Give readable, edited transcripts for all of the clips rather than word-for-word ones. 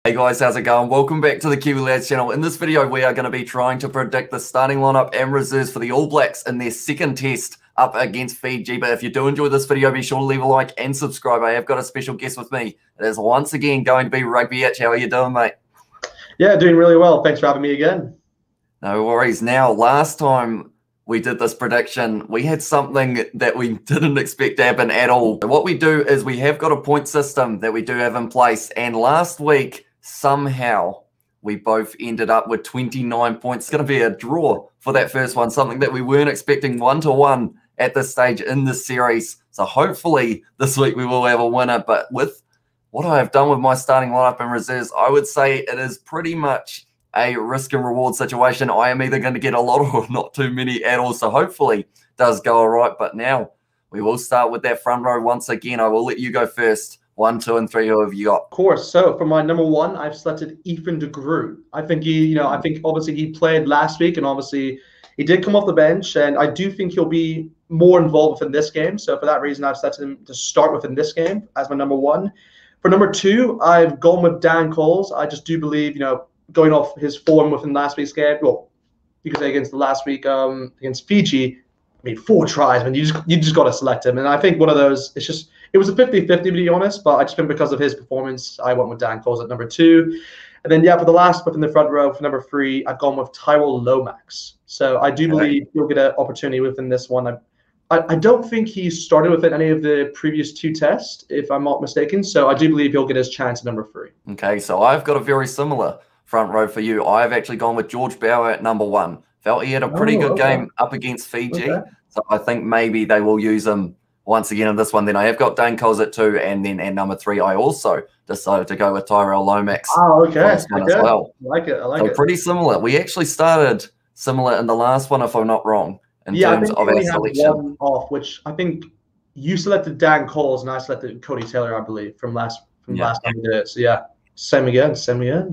Hey guys, how's it going? Welcome back to the Kiwi Lads channel. In this video, we are going to be trying to predict the starting lineup and reserves for the All Blacks in their second test up against Fiji. But if you do enjoy this video, be sure to leave a like and subscribe. I have got a special guest with me. It is once again going to be Rugbyitch. How are you doing, mate? Yeah, doing really well. Thanks for having me again. No worries. Now, last time we did this prediction, we had something that we didn't expect to happen at all. What we do is we have got a point system that we do have in place. And last week, somehow we both ended up with 29 points. It's going to be a draw for that first one, something that we weren't expecting 1-1 at this stage in the series. So hopefully this week we will have a winner. But with what I have done with my starting lineup and reserves, I would say it is pretty much a risk and reward situation. I am either going to get a lot or not too many at all. So hopefully it does go all right. But now we will start with that front row once again. I will let you go first. 1, 2, and 3. Who have you got? Of course. So for my number one, I've selected Ethan de Groot. I think I think obviously he played last week, and obviously he did come off the bench, and I do think he'll be more involved within this game. So for that reason, I've selected him to start within this game as my number one. For number two, I've gone with Dan Coles. I just do believe, going off his form within last week's game, well, you could say against the last week against Fiji, I mean, 4 tries, man. You just got to select him. And I think one of those, it was a 50-50 to be honest, but I just think because of his performance, I went with Dan Coles at number 2. And then, yeah, for the last within the front row, for number 3, I've gone with Tyrell Lomax. So I do believe he'll get an opportunity within this one. I don't think he started within any of the previous 2 tests, if I'm not mistaken. So I do believe he'll get his chance at number 3. Okay, so I've got a very similar front row for you. I've actually gone with George Bauer at number 1. Felt he had a pretty good game up against Fiji. Okay. So I think maybe they will use him once again in this one. Then I have got Dan Coles at 2, and then at number 3, I also decided to go with Tyrell Lomax. Oh, okay. As well. I like it. I like it. Pretty similar. We actually started similar in the last one, if I'm not wrong, in terms of our selection. One off, which I think you selected Dan Coles and I selected Cody Taylor, I believe, from last time we did it. So yeah, same again.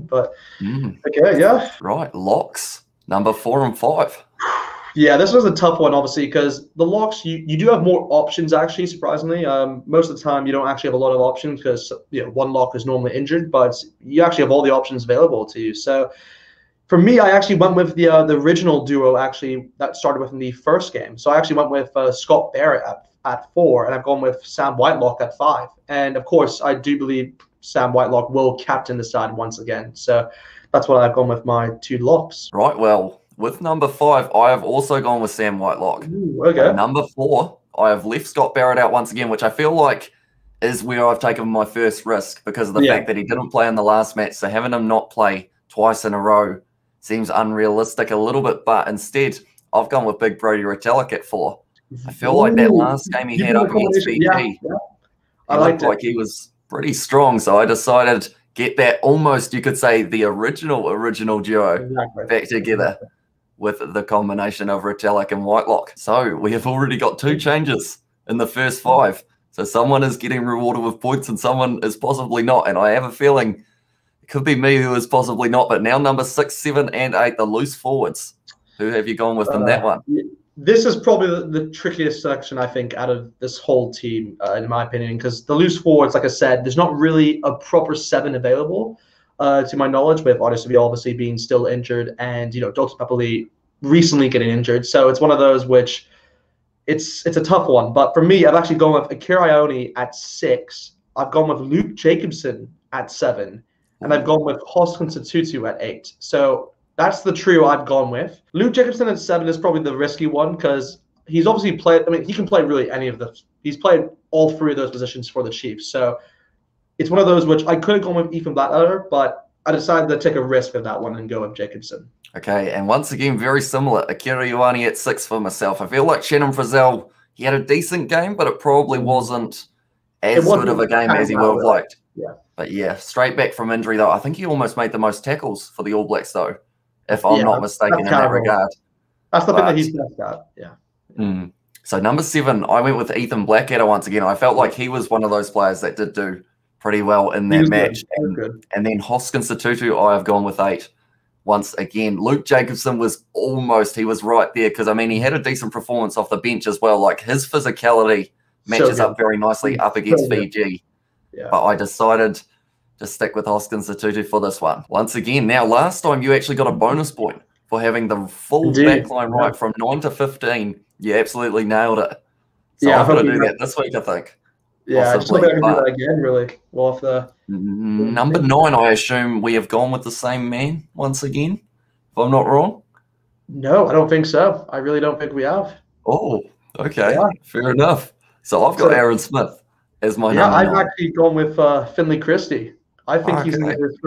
But okay, yeah. Right, locks. Number 4 and 5. Yeah, this was a tough one, obviously, because the locks, you do have more options, actually, surprisingly. Most of the time, you don't actually have a lot of options because one lock is normally injured, but you actually have all the options available to you. So for me, I actually went with the original duo, actually, that started within the first game. So I actually went with Scott Barrett at 4, and I've gone with Sam Whitelock at 5. And, of course, I do believe Sam Whitelock will captain the side once again. So that's what I've gone with my 2 locks. Right, well, with number 5, I have also gone with Sam Whitelock. Ooh, okay. Number 4, I have left Scott Barrett out once again, which I feel like is where I've taken my first risk because of the fact that he didn't play in the last match. So having him not play twice in a row seems unrealistic a little bit. But instead, I've gone with Big Brodie Retallick at 4. I feel like that last game he had up against Fiji, I looked like he was pretty strong. So I decided get that almost, you could say, the original duo back together with the combination of Retallick and Whitelock. So we have already got 2 changes in the first 5. So someone is getting rewarded with points and someone is possibly not. And I have a feeling it could be me who is possibly not. But now number 6, 7, and 8, the loose forwards. Who have you gone with in that one? This is probably the trickiest selection, I think, out of this whole team, in my opinion, because the loose forwards, like I said, there's not really a proper 7 available. To my knowledge, with obviously being still injured, and Dalton Papali'i recently getting injured, so it's one of those which it's a tough one. But for me, I've actually gone with Akira Ione at 6. I've gone with Luke Jacobson at 7, and I've gone with Hoskins Tutu at 8. So that's the trio I've gone with. Luke Jacobson at 7 is probably the risky one because he's obviously played. I mean, he can play really any of the. He's played all 3 of those positions for the Chiefs, so it's one of those which I could have gone with Ethan Blackadder, but I decided to take a risk of that one and go with Jacobson. Okay, and once again, very similar. Akira Ioane at 6 for myself. I feel like Shannon Frizzell, he had a decent game, but it probably wasn't as good of a game as he would have liked. Yeah. But yeah, straight back from injury, though. I think he almost made the most tackles for the All Blacks, though, if I'm not mistaken in that regard. That's the thing that he's best at, yeah. So number 7, I went with Ethan Blackadder once again. I felt like he was one of those players that did do pretty well in that match. And then Hoskins Tutu, I have gone with 8 once again. Luke Jacobson was he was right there because, I mean, he had a decent performance off the bench as well. Like, his physicality matches up very nicely up against Fiji. Yeah. But I decided just stick with Hoskins Tutu for this one. Once again, now last time you actually got a bonus point for having the full backline right from 9 to 15. You absolutely nailed it. So I've got to do that this week, I think. Yeah, I just hope I can do that again, really. Well, if the number 9, I assume we have gone with the same man once again, if I'm not wrong. No, I don't think so. I really don't think we have. Oh, okay. Yeah. Fair enough. So I've got Aaron Smith as my number 9. Yeah, I've actually gone with Finlay Christie. I think he's in his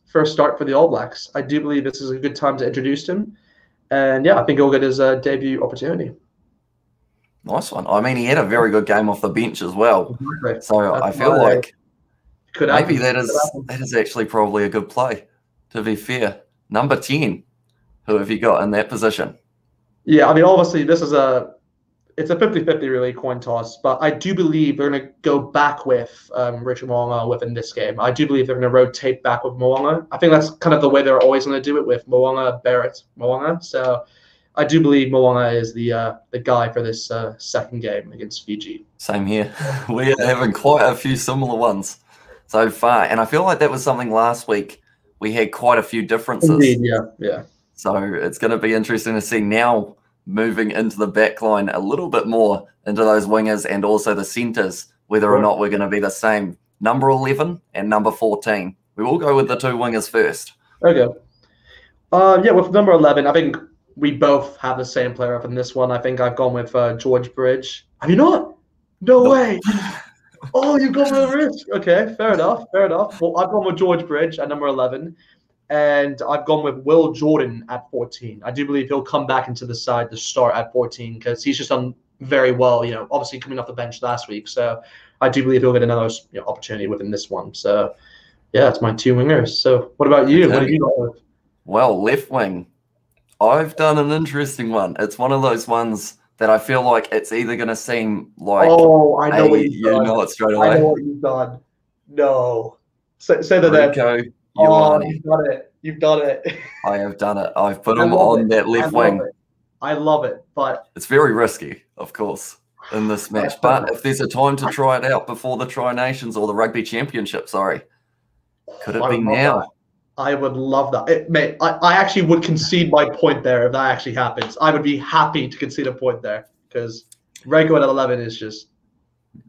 first start for the All Blacks. I do believe this is a good time to introduce him. And yeah, I think he'll get his debut opportunity. Nice one. I mean, he had a very good game off the bench as well. Exactly. So I feel like maybe that is actually probably a good play, to be fair. Number 10, who have you got in that position? Yeah, I mean, obviously this is it's a 50-50 really coin toss, but I do believe they're going to go back with Richard Mo'unga within this game. I do believe they're going to rotate back with Mo'unga. I think that's kind of the way they're always going to do it with Mo'unga, Barrett, Mo'unga. So I do believe Mo'unga is the guy for this second game against Fiji. Same here. We are having quite a few similar ones so far, and I feel like that was something last week. We had quite a few differences. Indeed, yeah. So it's going to be interesting to see now moving into the back line a little bit more into those wingers and also the centres, whether or not we're going to be the same. Number 11 and number 14. We will go with the 2 wingers first. Okay. Yeah, with number 11, I think we both have the same player up in this one. I think I've gone with George Bridge. Have you not? No way. Oh, you've gone with Rich. Okay, fair enough. Well, I've gone with George Bridge at number 11. And I've gone with Will Jordan at 14. I do believe he'll come back into the side to start at 14 because he's just done very well, obviously coming off the bench last week. So I do believe he'll get another opportunity within this one. So, yeah, that's my 2 wingers. So what about you? Okay. What have you got with? Well, left wing. I've done an interesting one. It's one of those ones that I feel like it's either going to seem like I know what you've done. You know it straight away. I know what you've done. No. Say that then. You've done it. I have done it. I've put him on that left wing. I love it, but it's very risky, of course, in this match. But if there's a time to try it out before the Tri Nations or the Rugby Championship, could it be now? I would love that. Mate, I actually would concede my point there if that actually happens. I would be happy to concede a point there because Rego at 11 is just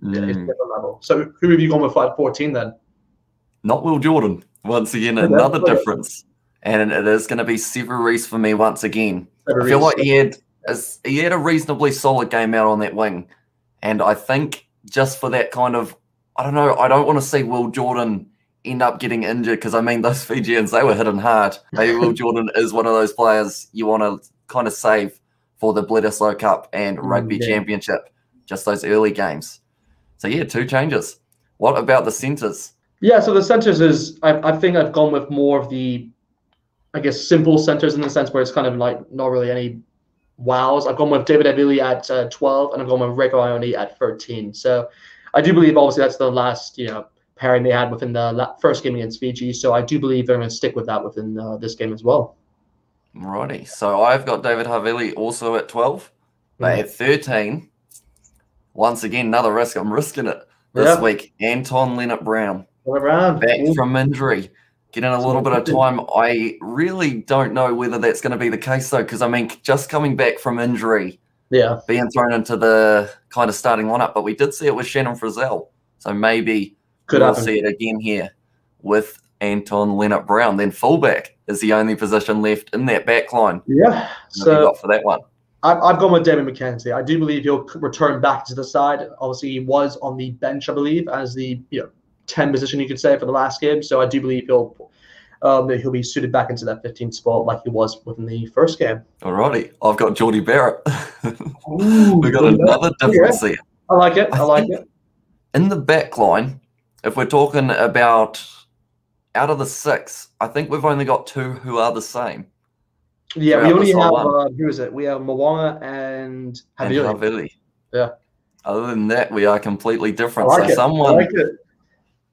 it's different level. So who have you gone with at 14 then? Not Will Jordan. Once again, another difference. And it is going to be Sever Reece for me once again. I feel like he had a reasonably solid game out on that wing. And I think just for that kind of, I don't know, I don't want to see Will Jordan end up getting injured because, I mean, those Fijians, they were hitting hard. Maybe Will Jordan is one of those players you want to kind of save for the Bledisloe Cup and Rugby Championship, just those early games. So, yeah, 2 changes. What about the centres? Yeah, so the centres is, I think I've gone with more of the, I guess, simple centres in the sense where it's kind of like not really any wows. I've gone with David Avili at 12, and I've gone with Reko Ione at 13. So I do believe, obviously, that's the last, pairing they had within the first game against Fiji. So I do believe they're going to stick with that within this game as well. Righty. So I've got David Havili also at 12, but at 13, once again, another risk. I'm risking it this week. Anton Leonard-Brown. Back from injury, getting a little bit of time. I really don't know whether that's going to be the case, though, because, I mean, just coming back from injury, being thrown into the kind of starting lineup, but we did see it with Shannon Frizzell. So maybe we'll see it again here with Anton Leonard-Brown. Then fullback is the only position left in that back line. Yeah. So got for that one. I've gone with David McKenzie. I do believe he'll return back to the side. Obviously, he was on the bench, I believe, as the 10 position, you could say, for the last game. So I do believe he'll be suited back into that 15 spot like he was within the first game. Alrighty. I've got Geordie Barrett. We've got another difference there. I like it. In the back line, if we're talking about out of the 6, I think we've only got 2 who are the same. Yeah, we only have, who is it? We have Mo'unga and Havili. Yeah. Other than that, we are completely different. I like it.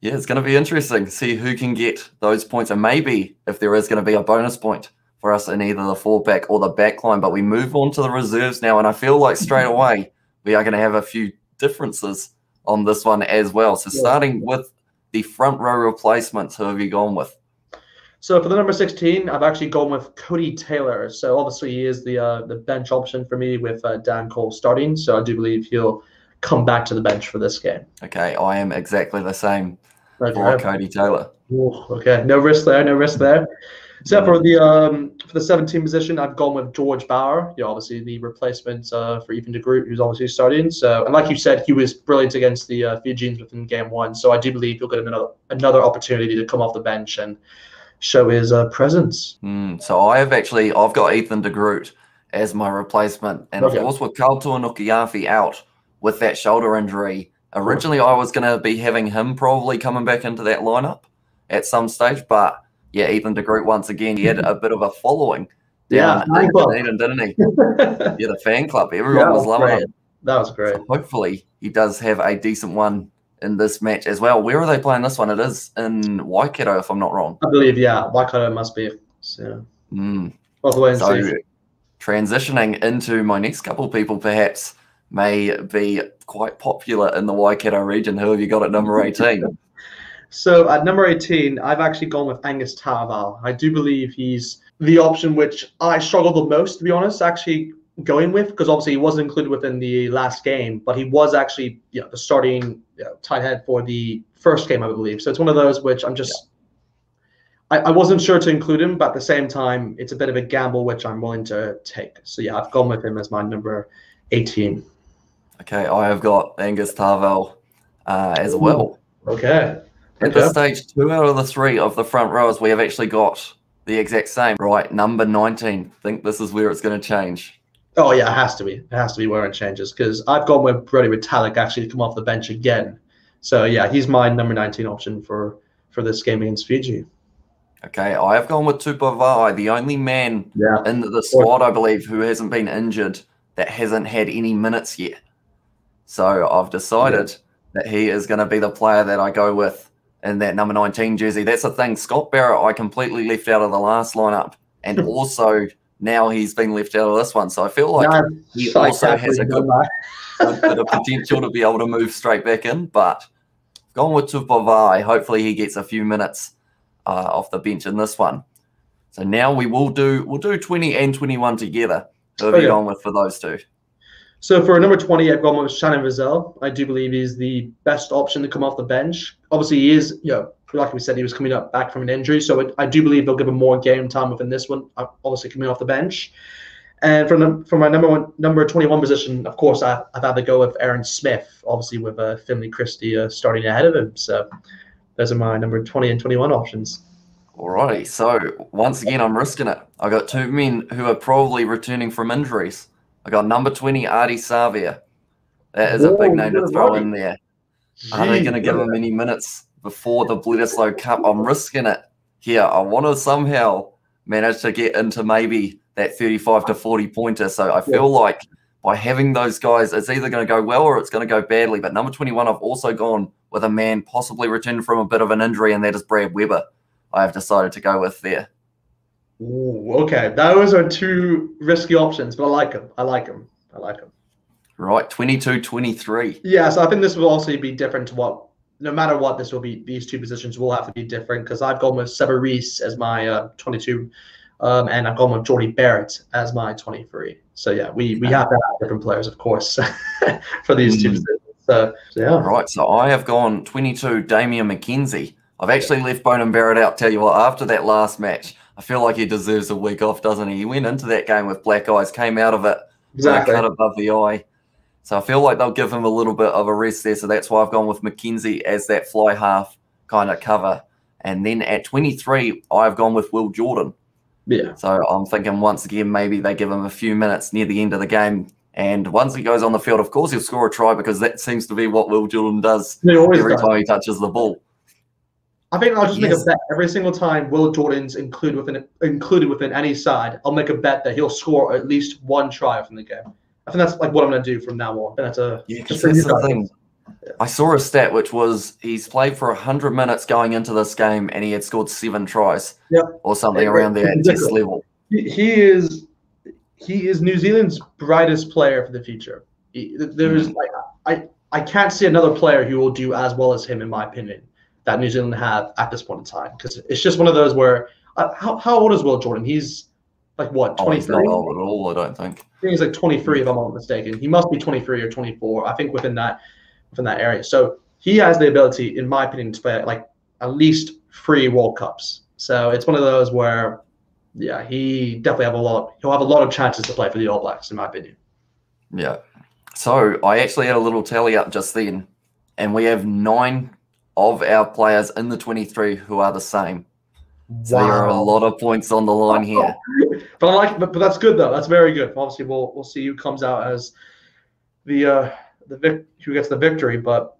Yeah, it's going to be interesting to see who can get those points. And maybe if there is going to be a bonus point for us in either the fullback or the back line. But we move on to the reserves now. And I feel like straight away we are going to have a few differences on this one as well. So starting with the front row replacements, who have you gone with? So for the number 16, I've actually gone with Cody Taylor. So obviously he is the bench option for me with Dan Cole starting. So I do believe he'll come back to the bench for this game. Okay, I am exactly the same for Cody Taylor. Ooh, okay, no risk there, no risk there. So for the 17 position, I've gone with George Bauer. Obviously the replacement for Ethan de Groot, who's obviously starting. So, and like you said, he was brilliant against the Fijians within game 1. So I do believe he'll get another opportunity to come off the bench and show his presence. So I've got Ethan de Groot as my replacement, and of course with Karl Tuanukuafi out with that shoulder injury. Originally, I was going to be having him probably coming back into that lineup at some stage, but yeah, Ethan de Groot once again, he had a bit of a following down in Dunedin, didn't he? Yeah, the fan club, everyone was loving him. That was great. So hopefully, he does have a decent one in this match as well. Where are they playing this one? It is in Waikato, if I'm not wrong. I believe, yeah, Waikato must be. So, transitioning into my next couple of people, perhaps may be quite popular in the Waikato region. Who have you got at number 18? So at number 18, I've actually gone with Angus Tarval. I do believe he's the option which I struggled the most, to be honest, actually going with, because obviously he wasn't included within the last game, but he was actually the starting tight head for the first game, I believe. So it's one of those which I'm just I wasn't sure to include him, but at the same time, it's a bit of a gamble which I'm willing to take. So yeah, I've gone with him as my number 18. Okay, I have got Angus Tarval as well. Okay. At this stage, 2 out of the 3 of the front rows, we have actually got the exact same. Right, number 19. I think this is where it's going to change. Oh, yeah, it has to be. It has to be where it changes, because I've gone with Brody Retallick actually to come off the bench again. So, yeah, he's my number 19 option for this game against Fiji. Okay, I have gone with Tupavai, the only man in the squad, I believe, who hasn't been injured, that hasn't had any minutes yet. So I've decided that he is going to be the player that I go with in that number 19 jersey. That's the thing. Scott Barrett, I completely left out of the last lineup, and also now he's been left out of this one. So I feel like he also has a good bit of potential to be able to move straight back in. But gone with Tupavai. Hopefully he gets a few minutes off the bench in this one. So now we'll do 20 and 21 together. Who have you gone with for those two? So for number 20, I've gone with Shannon Vizel. I do believe he's the best option to come off the bench. Obviously, he is, like we said, he was coming back from an injury. So I do believe they'll give him more game time within this one, obviously coming off the bench. And for my number 21 position, of course, I've had to go with Aaron Smith, obviously with Finley Christie starting ahead of him. So those are my number 20 and 21 options. Alrighty. So once again, I'm risking it. I got 2 men who are probably returning from injuries. I got number 20, Artie Savia. That is a big name to throw in there. Are they going to give him any minutes before the Bledisloe Cup? I'm risking it here. I want to somehow manage to get into maybe that 35 to 40 pointer. So I feel like by having those guys, it's either going to go well or it's going to go badly. But number 21, I've also gone with a man possibly returning from a bit of an injury, and that is Brad Weber. I have decided to go with there. Ooh, okay, those are 2 risky options, but I like them. I like them. Right, 22-23. Yeah, so I think this will also be different to no matter what, this will be, these 2 positions will have to be different, because I've gone with Seba Reese as my 22, and I've gone with Jordy Barrett as my 23. So yeah, we have to have different players, of course, for these 2 positions. So yeah. Right, so I have gone 22, Damian McKenzie. I've actually left Bonan Barrett out. Tell you what, after that last match, I feel like he deserves a week off, doesn't he? He went into that game with black eyes, came out of it cut above the eye. So I feel like they'll give him a little bit of a rest there. So that's why I've gone with McKenzie as that fly half kind of cover. And then at 23, I've gone with Will Jordan. Yeah. So I'm thinking once again, maybe they give him a few minutes near the end of the game. And once he goes on the field, of course, he'll score a try, because that seems to be what Will Jordan does every time he touches the ball. I think I'll just make a bet every single time Will Jordan's included within any side. I'll make a bet that he'll score at least 1 try from the game. I think that's like what I'm going to do from now on. And that's the thing. Yeah. I saw a stat which was he's played for 100 minutes going into this game, and he had scored 7 tries, or something around there at test level. He is New Zealand's brightest player for the future. I can't see another player who will do as well as him, in my opinion. that New Zealand have at this point in time, because it's just one of those where how old is Will Jordan? He's like what, 23? He's not old at all, I don't think. I think he's like 23 if I'm not mistaken. He must be 23 or 24. I think within that area. So he has the ability, in my opinion, to play like at least 3 World Cups. So it's one of those where, yeah, he definitely he'll have a lot of chances to play for the All Blacks, in my opinion. Yeah. So I actually had a little tally up just then, and we have 9 of our players in the 23 who are the same. So there are a lot of points on the line here. But that's good though. That's very good. Obviously, we'll see who comes out as who gets the victory. But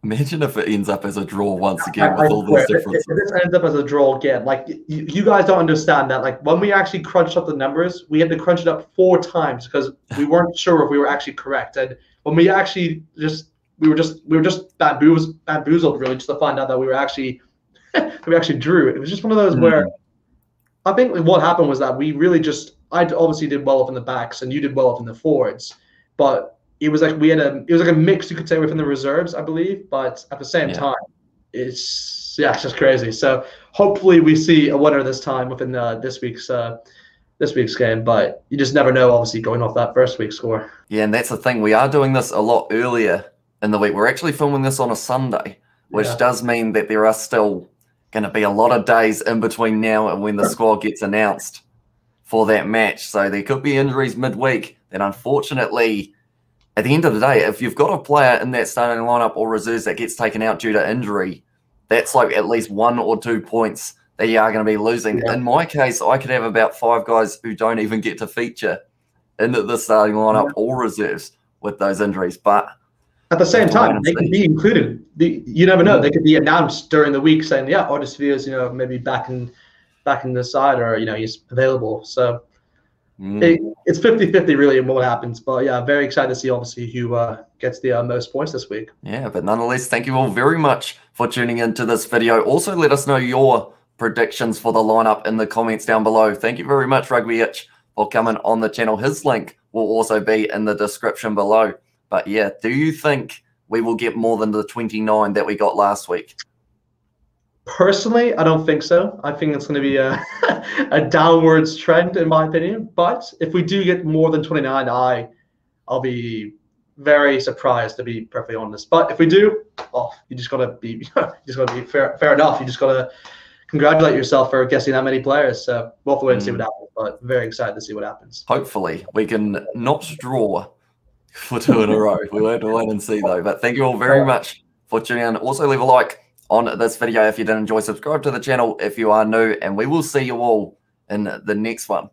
imagine if it ends up as a draw once again with all those differences. If this ends up as a draw again, like you guys don't understand that. Like when we actually crunched up the numbers, we had to crunch it up 4 times because we weren't sure if we were actually correct. And when we actually we were just bamboozled really just to find out that we were actually we actually drew. It was just one of those where I think what happened was that we really I obviously did well up in the backs and you did well up in the forwards, but it was like it was like a mix, you could say, within the reserves, I believe. But at the same time, it's just crazy. So hopefully we see a winner this time within this week's game. But you just never know, obviously, going off that first week's score. Yeah, and that's the thing. We are doing this a lot earlier in the week. We're actually filming this on a Sunday, which does mean that there are still going to be a lot of days in between now and when the squad gets announced for that match. So there could be injuries midweek. Then unfortunately, at the end of the day, if you've got a player in that starting lineup or reserves that gets taken out due to injury, that's like at least 1 or 2 points that you are going to be losing. In my case, I could have about 5 guys who don't even get to feature in the starting lineup or reserves with those injuries. But at the same time, they could be included. You never know. They could be announced during the week saying, yeah, Otis Veer's, maybe back in the side, or, he's available. So it's 50-50 really in what happens. But yeah, very excited to see obviously who gets the most points this week. Yeah, but nonetheless, thank you all very much for tuning into this video. Also, let us know your predictions for the lineup in the comments down below. Thank you very much, Rugbyitch, for coming on the channel. His link will also be in the description below. But yeah, do you think we will get more than the 29 that we got last week? Personally, I don't think so. I think it's going to be a downwards trend, in my opinion. But if we do get more than 29, I'll be very surprised, to be perfectly honest. But if we do, you just got to be fair enough. You just got to congratulate yourself for guessing that many players. So we'll have to wait and see what happens. But very excited to see what happens. Hopefully, we can not draw for 2 in a row. We'll have to wait and see though. But thank you all very much for tuning in. Also leave a like on this video if you did enjoy. Subscribe to the channel if you are new, and we will see you all in the next one.